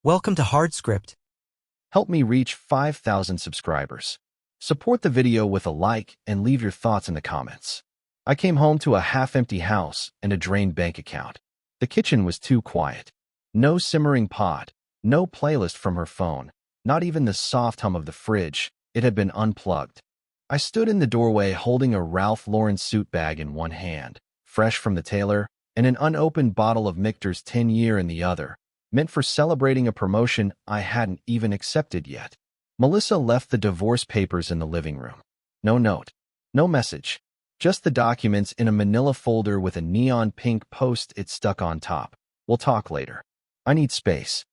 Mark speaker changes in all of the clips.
Speaker 1: Welcome to HardScript.
Speaker 2: Help me reach 5,000 subscribers. Support the video with a like and leave your thoughts in the comments. I came home to a half-empty house and a drained bank account. The kitchen was too quiet. No simmering pot, no playlist from her phone, not even the soft hum of the fridge. It had been unplugged. I stood in the doorway holding a Ralph Lauren suit bag in one hand, fresh from the tailor, and an unopened bottle of Michter's 10-year in the other, meant for celebrating a promotion I hadn't even accepted yet. Melissa left the divorce papers in the living room. No note, no message, just the documents in a manila folder with a neon pink post-it stuck on top. We'll talk later. I need space.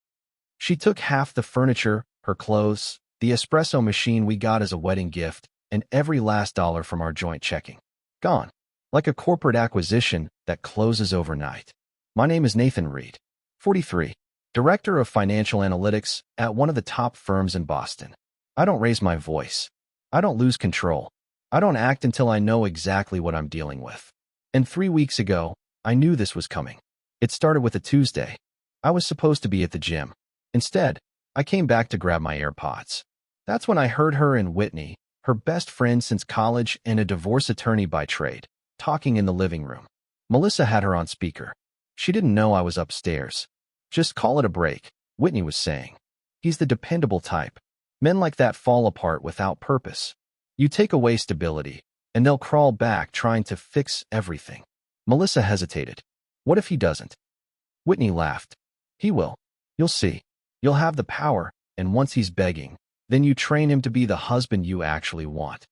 Speaker 2: She took half the furniture, her clothes, the espresso machine we got as a wedding gift, and every last dollar from our joint checking. Gone. Like a corporate acquisition that closes overnight. My name is Nathan Reed, 43. Director of Financial Analytics at one of the top firms in Boston. I don't raise my voice. I don't lose control. I don't act until I know exactly what I'm dealing with. And 3 weeks ago, I knew this was coming. It started with a Tuesday. I was supposed to be at the gym. Instead, I came back to grab my AirPods. That's when I heard her and Whitney, her best friend since college and a divorce attorney by trade, talking in the living room. Melissa had her on speaker. She didn't know I was upstairs. Just call it a break, Whitney was saying. He's the dependable type. Men like that fall apart without purpose. You take away stability, and they'll crawl back trying to fix everything. Melissa hesitated. What if he doesn't? Whitney laughed. He will. You'll see. You'll have the power, and once he's begging, then you train him to be the husband you actually want.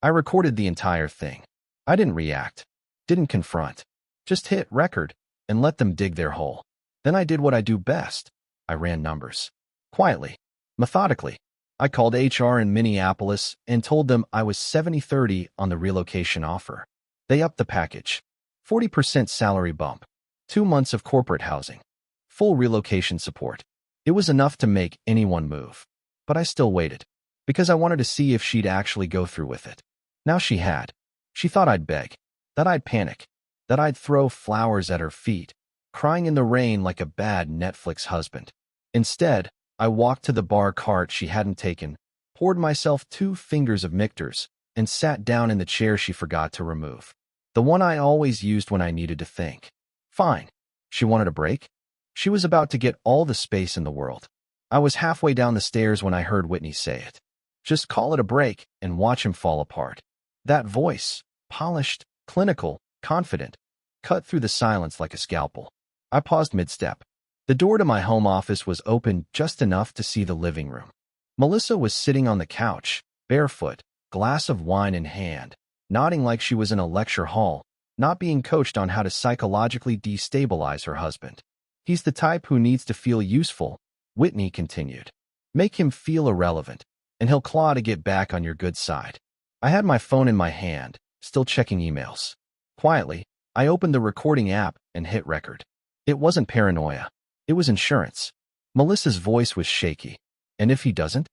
Speaker 2: I recorded the entire thing. I didn't react, didn't confront, just hit record and let them dig their hole. Then I did what I do best. I ran numbers. Quietly, methodically. I called HR in Minneapolis and told them I was 70-30 on the relocation offer. They upped the package. 40% salary bump. 2 months of corporate housing. Full relocation support. It was enough to make anyone move. But I still waited. Because I wanted to see if she'd actually go through with it. Now she had. She thought I'd beg. That I'd panic. That I'd throw flowers at her feet, crying in the rain like a bad Netflix husband. Instead, I walked to the bar cart she hadn't taken, poured myself 2 fingers of Michter's, and sat down in the chair she forgot to remove. The one I always used when I needed to think. Fine. She wanted a break? She was about to get all the space in the world. I was halfway down the stairs when I heard Whitney say it. Just call it a break and watch him fall apart. That voice, polished, clinical, confident, cut through the silence like a scalpel. I paused mid-step. The door to my home office was open just enough to see the living room. Melissa was sitting on the couch, barefoot, glass of wine in hand, nodding like she was in a lecture hall, not being coached on how to psychologically destabilize her husband. He's the type who needs to feel useful, Whitney continued. Make him feel irrelevant, and he'll claw to get back on your good side. I had my phone in my hand, still checking emails. Quietly, I opened the recording app and hit record. It wasn't paranoia. It was insurance. Melissa's voice was shaky. And if he doesn't?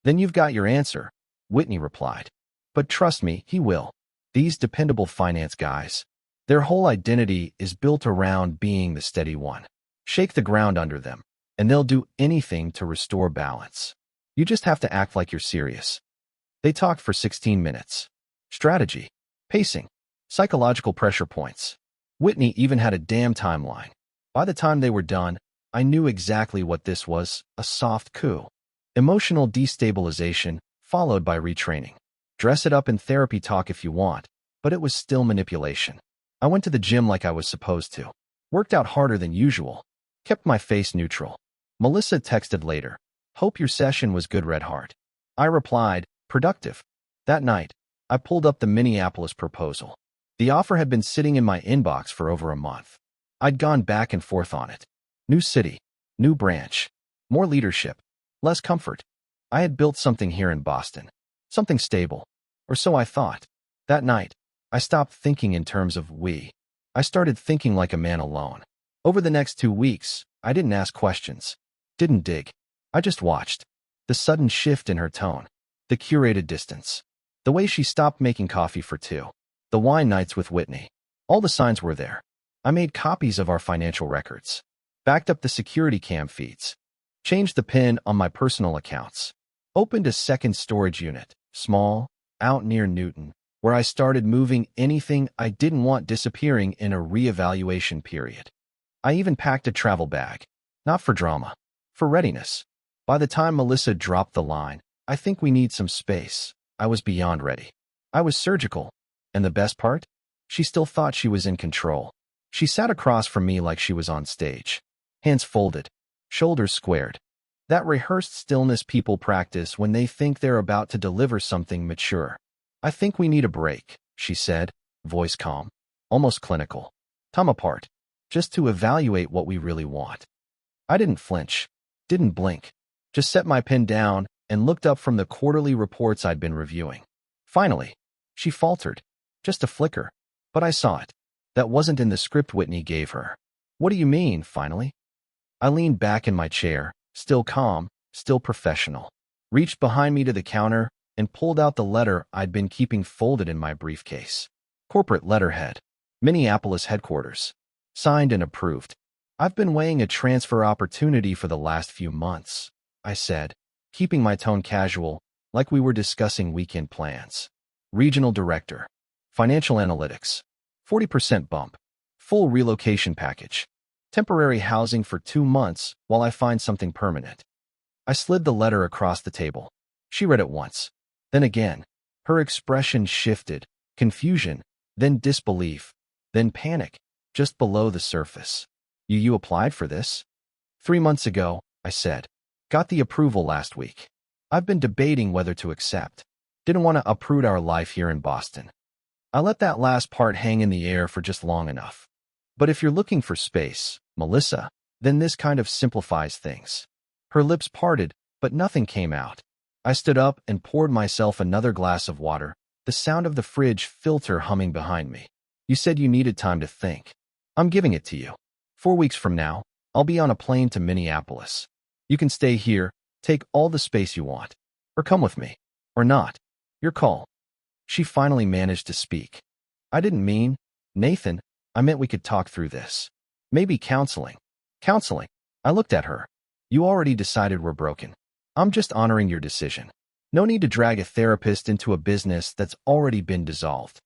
Speaker 2: Then you've got your answer, Whitney replied. But trust me, he will. These dependable finance guys, their whole identity is built around being the steady one. Shake the ground under them, and they'll do anything to restore balance. You just have to act like you're serious. They talked for 16 minutes. Strategy, pacing, psychological pressure points. Whitney even had a damn timeline. By the time they were done, I knew exactly what this was, a soft coup. Emotional destabilization, followed by retraining. Dress it up in therapy talk if you want, but it was still manipulation. I went to the gym like I was supposed to. Worked out harder than usual. Kept my face neutral. Melissa texted later. Hope your session was good, Red Heart. I replied, productive. That night, I pulled up the Minneapolis proposal. The offer had been sitting in my inbox for over a month. I'd gone back and forth on it. New city, new branch, more leadership, less comfort. I had built something here in Boston. Something stable. Or so I thought. That night, I stopped thinking in terms of we. I started thinking like a man alone. Over the next 2 weeks, I didn't ask questions. Didn't dig. I just watched. The sudden shift in her tone. The curated distance. The way she stopped making coffee for 2. The wine nights with Whitney. All the signs were there. I made copies of our financial records. Backed up the security cam feeds. Changed the PIN on my personal accounts. Opened a second storage unit, small, out near Newton, where I started moving anything I didn't want disappearing in a reevaluation period. I even packed a travel bag. Not for drama, for readiness. By the time Melissa dropped the line, "I think we need some space," I was beyond ready. I was surgical. And the best part? She still thought she was in control. She sat across from me like she was on stage. Hands folded, shoulders squared. That rehearsed stillness people practice when they think they're about to deliver something mature. "I think we need a break," she said, voice calm, almost clinical. "Time apart, just to evaluate what we really want." I didn't flinch, didn't blink, just set my pen down and looked up from the quarterly reports I'd been reviewing. Finally, she faltered, just a flicker, but I saw it. That wasn't in the script Whitney gave her. "What do you mean, finally?" I leaned back in my chair, still calm, still professional, reached behind me to the counter, and pulled out the letter I'd been keeping folded in my briefcase. Corporate letterhead, Minneapolis headquarters. Signed and approved. "I've been weighing a transfer opportunity for the last few months," I said, keeping my tone casual, like we were discussing weekend plans. "Regional director. Financial analytics. 40% bump. Full relocation package. Temporary housing for 2 months while I find something permanent." I slid the letter across the table. She read it once. Then again. Her expression shifted. Confusion, then disbelief, then panic, just below the surface. You applied for this?" 3 months ago," I said. "Got the approval last week. I've been debating whether to accept. Didn't want to uproot our life here in Boston." I let that last part hang in the air for just long enough. "But if you're looking for space, Melissa, then this kind of simplifies things." Her lips parted, but nothing came out. I stood up and poured myself another glass of water, the sound of the fridge filter humming behind me. "You said you needed time to think. I'm giving it to you. 4 weeks from now, I'll be on a plane to Minneapolis. You can stay here, take all the space you want, or come with me, or not. Your call." She finally managed to speak. "I didn't mean, Nathan, I meant we could talk through this. Maybe counseling." "Counseling?" I looked at her. "You already decided we're broken. I'm just honoring your decision. No need to drag a therapist into a business that's already been dissolved."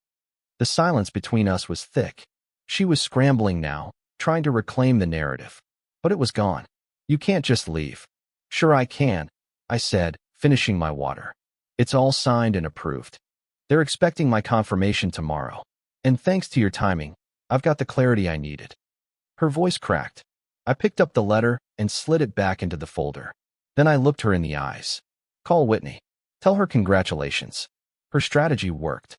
Speaker 2: The silence between us was thick. She was scrambling now, trying to reclaim the narrative. But it was gone. "You can't just leave." "Sure I can," I said, finishing my water. "It's all signed and approved. They're expecting my confirmation tomorrow. And thanks to your timing, I've got the clarity I needed." Her voice cracked. I picked up the letter and slid it back into the folder. Then I looked her in the eyes. "Call Whitney. Tell her congratulations. Her strategy worked."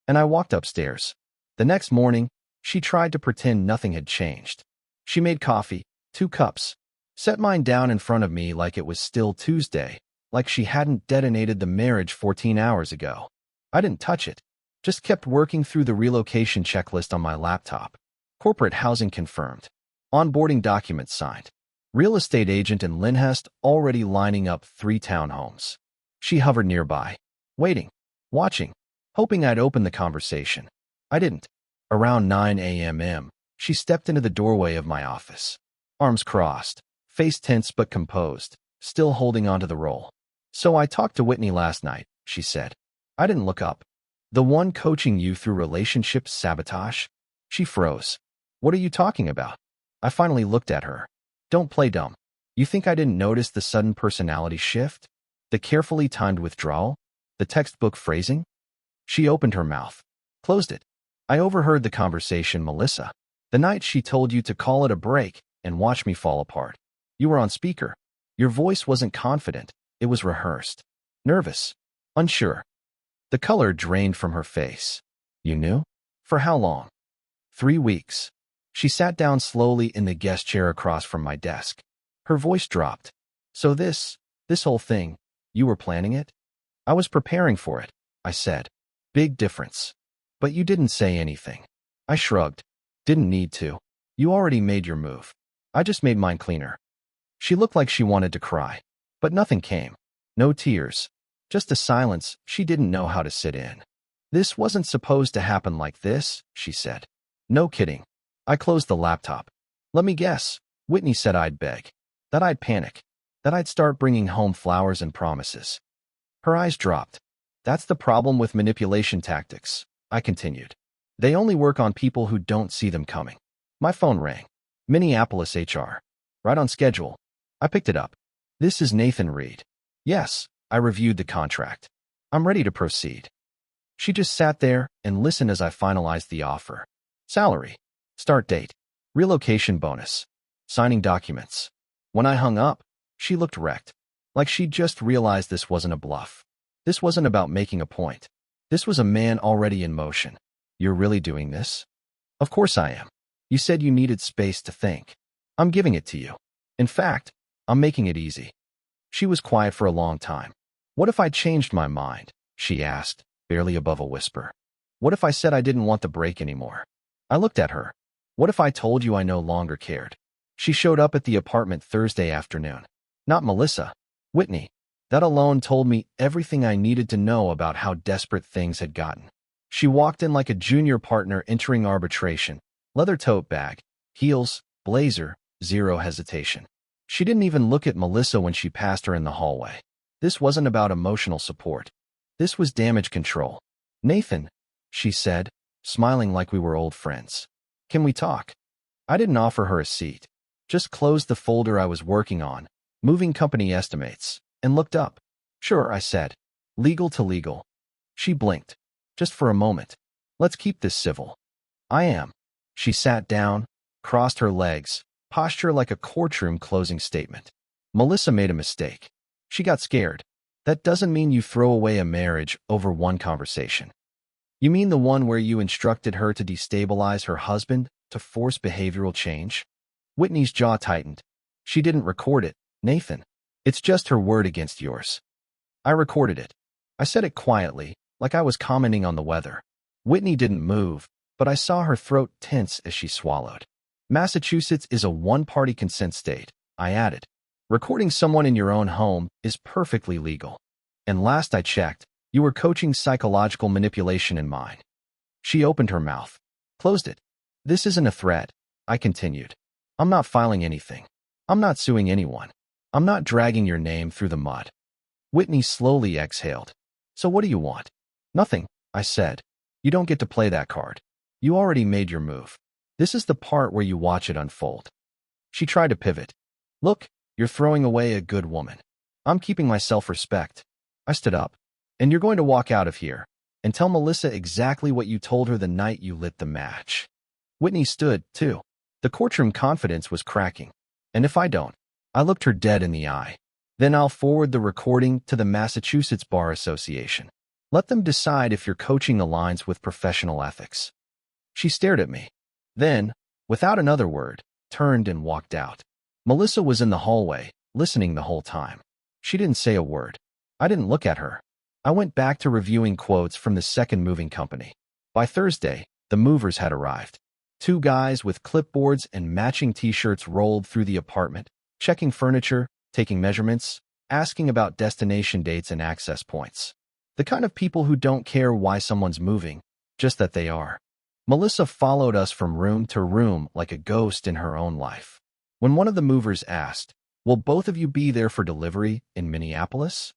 Speaker 2: And I walked upstairs. The next morning, she tried to pretend nothing had changed. She made coffee, 2 cups, set mine down in front of me like it was still Tuesday, like she hadn't detonated the marriage 14 hours ago. I didn't touch it, just kept working through the relocation checklist on my laptop. Corporate housing confirmed. Onboarding documents signed. Real estate agent in Lyndhurst already lining up 3 townhomes. She hovered nearby, waiting, watching, hoping I'd open the conversation. I didn't. Around 9 a.m., she stepped into the doorway of my office. Arms crossed, face tense but composed, still holding onto the roll. "So I talked to Whitney last night," she said. I didn't look up. "The one coaching you through relationship sabotage?" She froze. "What are you talking about?" I finally looked at her. "Don't play dumb. You think I didn't notice the sudden personality shift? The carefully timed withdrawal? The textbook phrasing?" She opened her mouth, closed it. "I overheard the conversation, Melissa. The night she told you to call it a break and watch me fall apart. You were on speaker. Your voice wasn't confident. It was rehearsed. Nervous. Unsure." The color drained from her face. "You knew? For how long?" 3 weeks. She sat down slowly in the guest chair across from my desk. Her voice dropped. "So this whole thing, you were planning it?" "I was preparing for it," I said. "Big difference. But you didn't say anything." I shrugged. "Didn't need to. You already made your move. I just made mine cleaner." She looked like she wanted to cry, but nothing came. No tears. Just a silence she didn't know how to sit in. "This wasn't supposed to happen like this," she said. "No kidding." I closed the laptop. "Let me guess. Whitney said I'd beg. That I'd panic. that I'd start bringing home flowers and promises. Her eyes dropped. That's the problem with manipulation tactics, I continued. They only work on people who don't see them coming. My phone rang. Minneapolis HR. Right on schedule. I picked it up. This is Nathan Reed. Yes, I reviewed the contract. I'm ready to proceed. She just sat there and listened as I finalized the offer. Salary. Start date. Relocation bonus. Signing documents. When I hung up, she looked wrecked. Like she'd just realized this wasn't a bluff. This wasn't about making a point. This was a man already in motion. You're really doing this? Of course I am. You said you needed space to think. I'm giving it to you. In fact, I'm making it easy. She was quiet for a long time. What if I changed my mind? She asked, barely above a whisper. What if I said I didn't want the break anymore? I looked at her. What if I told you I no longer cared? She showed up at the apartment Thursday afternoon. Not Melissa. Whitney. That alone told me everything I needed to know about how desperate things had gotten. She walked in like a junior partner entering arbitration. Leather tote bag, heels, blazer, zero hesitation. She didn't even look at Melissa when she passed her in the hallway. This wasn't about emotional support. This was damage control. Nathan, she said, smiling like we were old friends. Can we talk? I didn't offer her a seat. Just closed the folder I was working on, moving company estimates, and looked up. Sure, I said. Legal to legal. She blinked. Just for a moment. Let's keep this civil. I am. She sat down, crossed her legs, posture like a courtroom closing statement. Melissa made a mistake. She got scared. That doesn't mean you throw away a marriage over one conversation. You mean the one where you instructed her to destabilize her husband to force behavioral change? Whitney's jaw tightened. She didn't record it, Nathan. It's just her word against yours. I recorded it. I said it quietly, like I was commenting on the weather. Whitney didn't move, but I saw her throat tense as she swallowed. Massachusetts is a one-party consent state, I added. Recording someone in your own home is perfectly legal. And last I checked, you were coaching psychological manipulation in mine. She opened her mouth. Closed it. This isn't a threat, I continued. I'm not filing anything. I'm not suing anyone. I'm not dragging your name through the mud. Whitney slowly exhaled. So what do you want? Nothing, I said. You don't get to play that card. You already made your move. This is the part where you watch it unfold. She tried to pivot. Look, you're throwing away a good woman. I'm keeping my self-respect. I stood up. And you're going to walk out of here and tell Melissa exactly what you told her the night you lit the match. Whitney stood, too. The courtroom confidence was cracking. And if I don't, I looked her dead in the eye. Then I'll forward the recording to the Massachusetts Bar Association. Let them decide if your coaching aligns with professional ethics. She stared at me. Then, without another word, turned and walked out. Melissa was in the hallway, listening the whole time. She didn't say a word. I didn't look at her. I went back to reviewing quotes from the second moving company. By Thursday, the movers had arrived. 2 guys with clipboards and matching t-shirts rolled through the apartment, checking furniture, taking measurements, asking about destination dates and access points. The kind of people who don't care why someone's moving, just that they are. Melissa followed us from room to room like a ghost in her own life. When one of the movers asked, "Will both of you be there for delivery in Minneapolis?"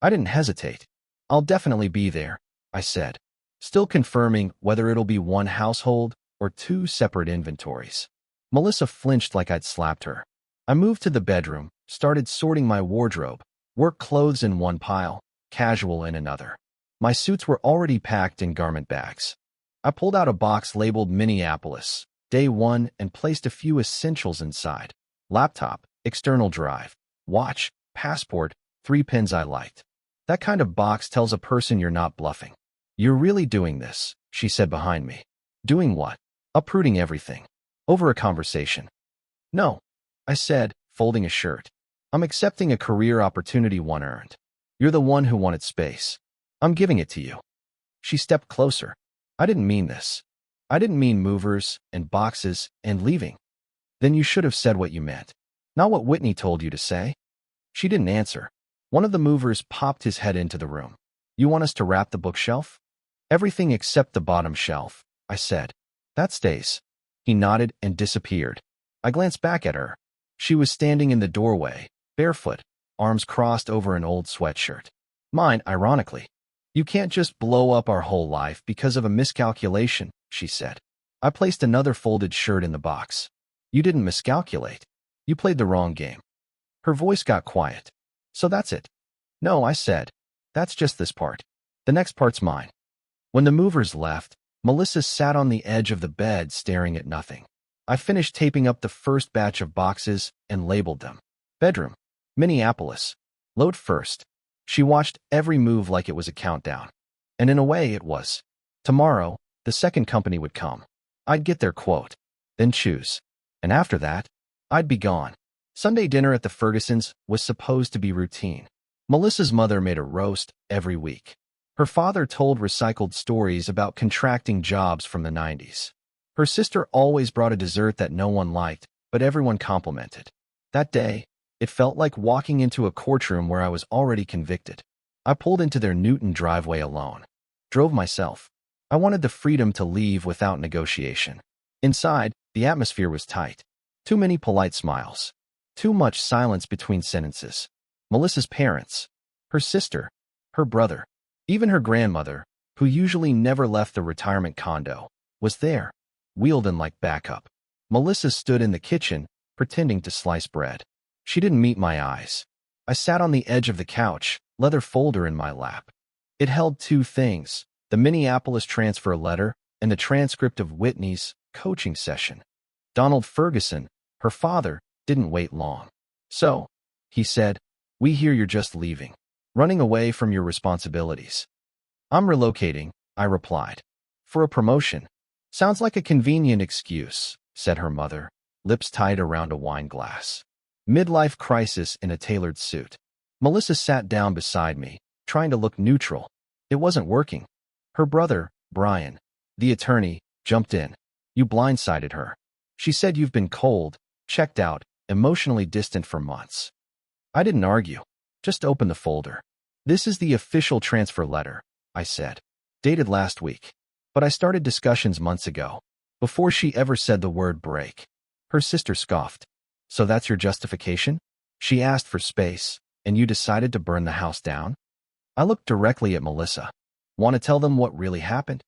Speaker 2: I didn't hesitate. "I'll definitely be there," I said, still confirming whether it'll be one household or 2 separate inventories. Melissa flinched like I'd slapped her. I moved to the bedroom, started sorting my wardrobe, work clothes in one pile, casual in another. My suits were already packed in garment bags. I pulled out a box labeled Minneapolis, Day 1, and placed a few essentials inside. Laptop, external drive, watch, passport, 3 pins I liked. That kind of box tells a person you're not bluffing. "You're really doing this," she said behind me. "Doing what?" "Uprooting everything. Over a conversation." "No," I said, folding a shirt. "I'm accepting a career opportunity one earned. You're the one who wanted space. I'm giving it to you." She stepped closer. "I didn't mean this. I didn't mean movers and boxes and leaving." "Then you should have said what you meant. Not what Whitney told you to say." She didn't answer. One of the movers popped his head into the room. "You want us to wrap the bookshelf?" "Everything except the bottom shelf," I said. "That stays." He nodded and disappeared. I glanced back at her. She was standing in the doorway, barefoot, arms crossed over an old sweatshirt. Mine, ironically. You can't just blow up our whole life because of a miscalculation, she said. I placed another folded shirt in the box. You didn't miscalculate. You played the wrong game. Her voice got quiet. So that's it. No, I said. That's just this part. The next part's mine. When the movers left, Melissa sat on the edge of the bed staring at nothing. I finished taping up the first batch of boxes and labeled them. Bedroom. Minneapolis. Load first. She watched every move like it was a countdown. And in a way, it was. Tomorrow, the second company would come. I'd get their quote. Then choose. And after that, I'd be gone. Sunday dinner at the Fergusons was supposed to be routine. Melissa's mother made a roast every week. Her father told recycled stories about contracting jobs from the 90s. Her sister always brought a dessert that no one liked, but everyone complimented. That day, it felt like walking into a courtroom where I was already convicted. I pulled into their Newton driveway alone. Drove myself. I wanted the freedom to leave without negotiation. Inside, the atmosphere was tight. Too many polite smiles. Too much silence between sentences. Melissa's parents, her sister, her brother, even her grandmother, who usually never left the retirement condo, was there, wheeled in like backup. Melissa stood in the kitchen, pretending to slice bread. She didn't meet my eyes. I sat on the edge of the couch, leather folder in my lap. It held two things, the Minneapolis transfer letter and the transcript of Whitney's coaching session. Donald Ferguson, her father, didn't wait long. So, he said, we hear you're just leaving, running away from your responsibilities. I'm relocating, I replied. For a promotion. Sounds like a convenient excuse, said her mother, lips tied around a wine glass. Midlife crisis in a tailored suit. Melissa sat down beside me, trying to look neutral. It wasn't working. Her brother, Brian, the attorney, jumped in. You blindsided her. She said you've been cold, checked out, emotionally distant for months. I didn't argue. Just open the folder. This is the official transfer letter, I said. Dated last week. But I started discussions months ago, before she ever said the word break. Her sister scoffed. So that's your justification? She asked for space, and you decided to burn the house down? I looked directly at Melissa. Want to tell them what really happened?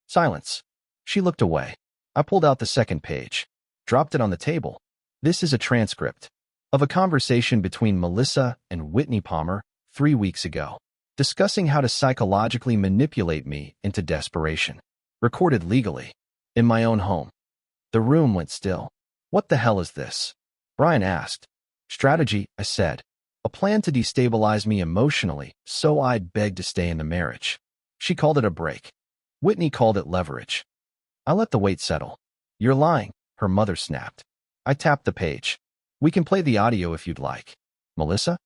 Speaker 2: Silence. She looked away. I pulled out the second page, dropped it on the table. This is a transcript of a conversation between Melissa and Whitney Palmer 3 weeks ago, discussing how to psychologically manipulate me into desperation. Recorded legally, in my own home. The room went still. What the hell is this? Brian asked. Strategy, I said. A plan to destabilize me emotionally so I'd beg to stay in the marriage. She called it a break. Whitney called it leverage. I let the weight settle. You're lying, her mother snapped. I tapped the page. We can play the audio if you'd like. Melissa?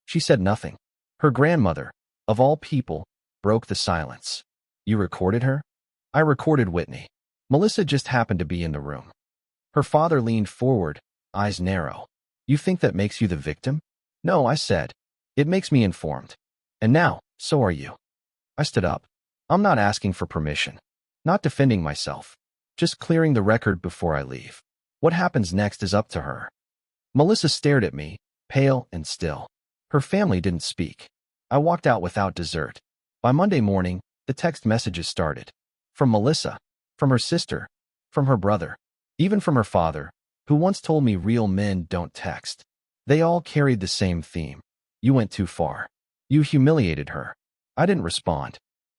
Speaker 2: She said nothing. Her grandmother, of all people, broke the silence. You recorded her? I recorded Whitney. Melissa just happened to be in the room. Her father leaned forward, eyes narrow. You think that makes you the victim? No, I said. It makes me informed. And now, so are you. I stood up. I'm not asking for permission. Not defending myself. Just clearing the record before I leave. What happens next is up to her. Melissa stared at me, pale and still. Her family didn't speak. I walked out without dessert. By Monday morning, the text messages started. From Melissa, from her sister, from her brother, even from her father, who once told me real men don't text. They all carried the same theme. You went too far. You humiliated her. I didn't respond.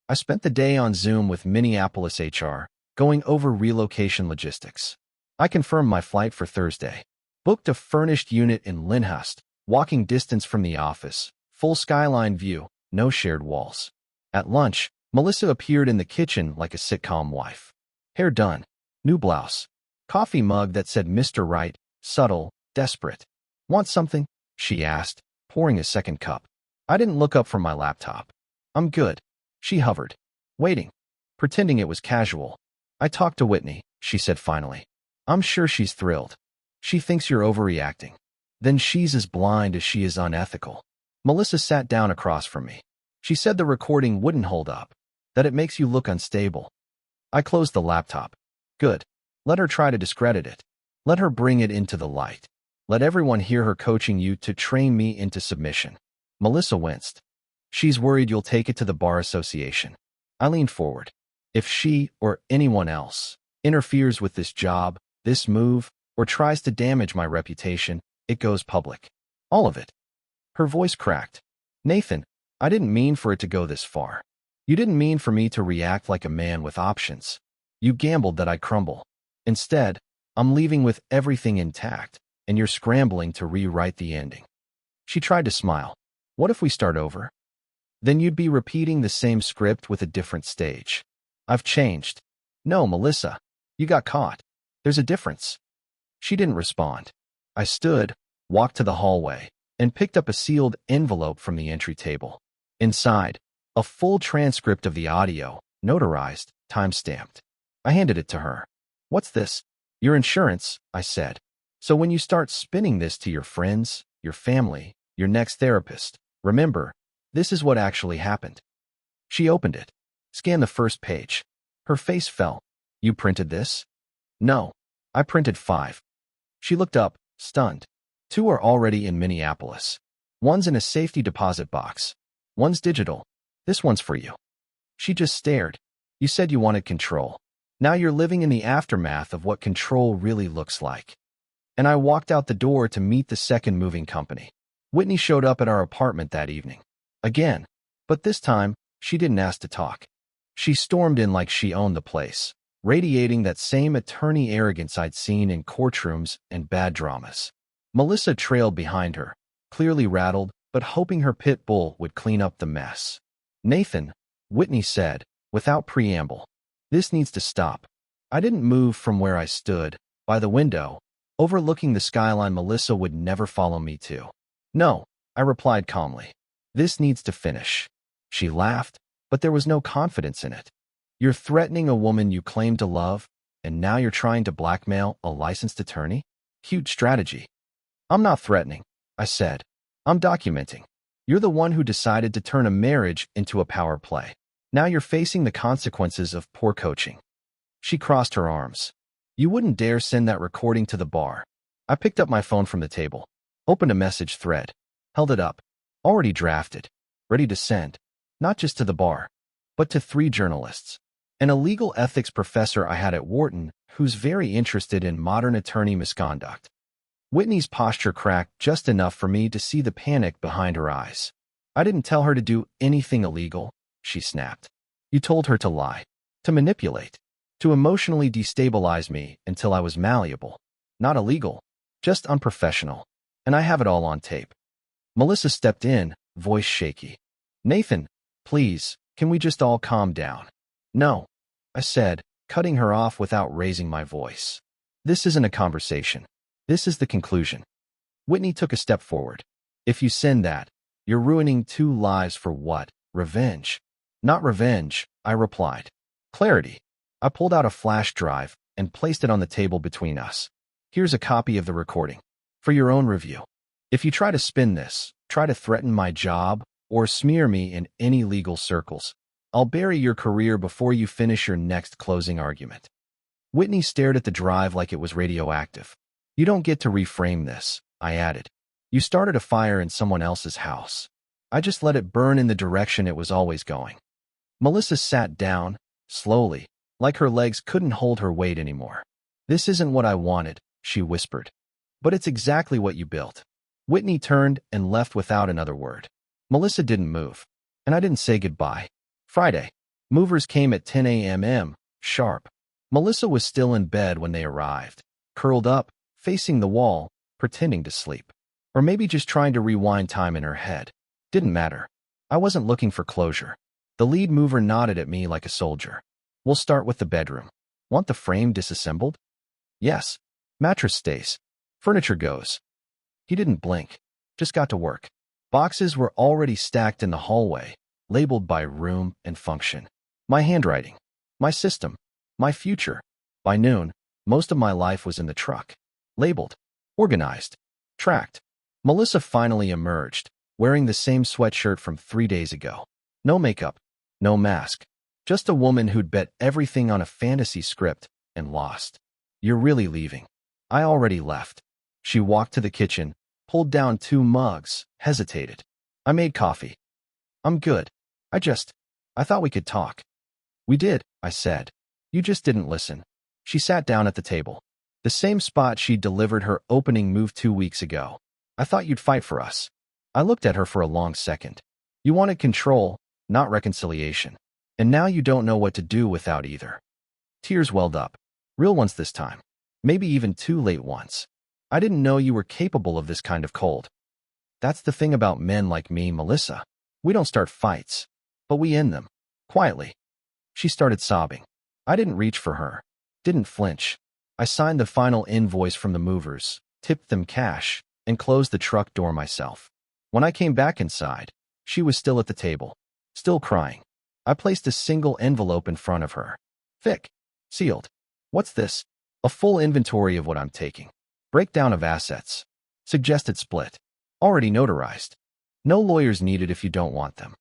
Speaker 2: I spent the day on Zoom with Minneapolis HR, going over relocation logistics. I confirmed my flight for Thursday. Booked a furnished unit in Lyndhurst, walking distance from the office, full skyline view, no shared walls. At lunch, Melissa appeared in the kitchen like a sitcom wife. Hair done, new blouse, coffee mug that said Mr. Right, subtle, desperate. Want something? She asked, pouring a second cup. I didn't look up from my laptop. I'm good. She hovered, waiting, pretending it was casual. I talked to Whitney, she said finally. I'm sure she's thrilled. She thinks you're overreacting. Then she's as blind as she is unethical. Melissa sat down across from me. She said the recording wouldn't hold up, that it makes you look unstable. I closed the laptop. Good. Let her try to discredit it. Let her bring it into the light. Let everyone hear her coaching you to train me into submission. Melissa winced. She's worried you'll take it to the bar association. I leaned forward. If she or anyone else interferes with this job, this move, or tries to damage my reputation, it goes public. All of it. Her voice cracked. Nathan, I didn't mean for it to go this far. You didn't mean for me to react like a man with options. You gambled that I'd crumble. Instead, I'm leaving with everything intact, and you're scrambling to rewrite the ending. She tried to smile. What if we start over? Then you'd be repeating the same script with a different stage. I've changed. No, Melissa. You got caught. There's a difference. She didn't respond. I stood, walked to the hallway, and picked up a sealed envelope from the entry table. Inside, a full transcript of the audio, notarized, time-stamped. I handed it to her. What's this? Your insurance, I said. So when you start spinning this to your friends, your family, your next therapist, remember, this is what actually happened. She opened it. Scanned the first page. Her face fell. You printed this? No. I printed 5. She looked up, stunned. 2 are already in Minneapolis. One's in a safety deposit box. One's digital. This one's for you. She just stared. You said you wanted control. Now you're living in the aftermath of what control really looks like. And I walked out the door to meet the second moving company. Whitney showed up at our apartment that evening. Again. But this time, she didn't ask to talk. She stormed in like she owned the place, radiating that same attorney arrogance I'd seen in courtrooms and bad dramas. Melissa trailed behind her, clearly rattled, but hoping her pit bull would clean up the mess. Nathan, Whitney said, without preamble, this needs to stop. I didn't move from where I stood, by the window, overlooking the skyline Melissa would never follow me to. No, I replied calmly. This needs to finish. She laughed, but there was no confidence in it. You're threatening a woman you claim to love, and now you're trying to blackmail a licensed attorney? Huge strategy. I'm not threatening, I said. I'm documenting. You're the one who decided to turn a marriage into a power play. Now you're facing the consequences of poor coaching. She crossed her arms. You wouldn't dare send that recording to the bar. I picked up my phone from the table, opened a message thread, held it up. Already drafted, ready to send, not just to the bar, but to 3 journalists. And a legal ethics professor I had at Wharton who's very interested in modern attorney misconduct. Whitney's posture cracked just enough for me to see the panic behind her eyes. I didn't tell her to do anything illegal, she snapped. You told her to lie, to manipulate, to emotionally destabilize me until I was malleable. Not illegal, just unprofessional. And I have it all on tape. Melissa stepped in, voice shaky. Nathan, please, can we just all calm down? No, I said, cutting her off without raising my voice. This isn't a conversation. This is the conclusion. Whitney took a step forward. If you send that, you're ruining 2 lives for what? Revenge. Not revenge, I replied. Clarity. I pulled out a flash drive and placed it on the table between us. Here's a copy of the recording. For your own review. If you try to spin this, try to threaten my job, or smear me in any legal circles, I'll bury your career before you finish your next closing argument. Whitney stared at the drive like it was radioactive. You don't get to reframe this, I added. You started a fire in someone else's house. I just let it burn in the direction it was always going. Melissa sat down, slowly, like her legs couldn't hold her weight anymore. This isn't what I wanted, she whispered. But it's exactly what you built. Whitney turned and left without another word. Melissa didn't move, and I didn't say goodbye. Friday. Movers came at 10 a.m. sharp. Melissa was still in bed when they arrived, curled up, facing the wall, pretending to sleep. Or maybe just trying to rewind time in her head. Didn't matter. I wasn't looking for closure. The lead mover nodded at me like a soldier. We'll start with the bedroom. Want the frame disassembled? Yes. Mattress stays. Furniture goes. He didn't blink, just got to work. Boxes were already stacked in the hallway, labeled by room and function. My handwriting, my system, my future. By noon, most of my life was in the truck. Labeled, organized, tracked. Melissa finally emerged, wearing the same sweatshirt from 3 days ago. No makeup, no mask. Just a woman who'd bet everything on a fantasy script and lost. You're really leaving. I already left. She walked to the kitchen, pulled down 2 mugs, hesitated. I made coffee. I'm good. I thought we could talk. We did, I said. You just didn't listen. She sat down at the table. The same spot she'd delivered her opening move 2 weeks ago. I thought you'd fight for us. I looked at her for a long second. You wanted control, not reconciliation. And now you don't know what to do without either. Tears welled up. Real ones this time. Maybe even 2 late ones. I didn't know you were capable of this kind of cold. That's the thing about men like me, Melissa. We don't start fights, but we end them. Quietly. She started sobbing. I didn't reach for her. Didn't flinch. I signed the final invoice from the movers, tipped them cash, and closed the truck door myself. When I came back inside, she was still at the table, still crying. I placed a single envelope in front of her. Thick. Sealed. What's this? A full inventory of what I'm taking. Breakdown of assets. Suggested split. Already notarized. No lawyers needed if you don't want them.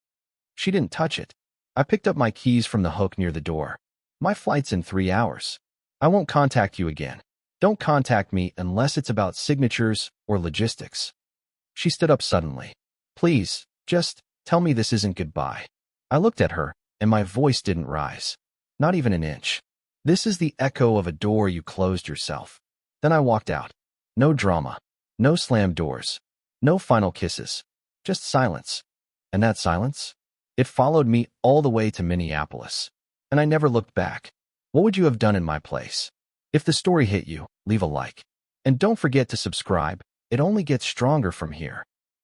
Speaker 2: She didn't touch it. I picked up my keys from the hook near the door. My flight's in 3 hours. I won't contact you again. Don't contact me unless it's about signatures or logistics. She stood up suddenly. Please, just tell me this isn't goodbye. I looked at her, and my voice didn't rise. Not even an inch. This is the echo of a door you closed yourself. Then I walked out. No drama. No slammed doors. No final kisses. Just silence. And that silence? It followed me all the way to Minneapolis. And I never looked back. What would you have done in my place? If the story hit you, leave a like. And don't forget to subscribe. It only gets stronger from here.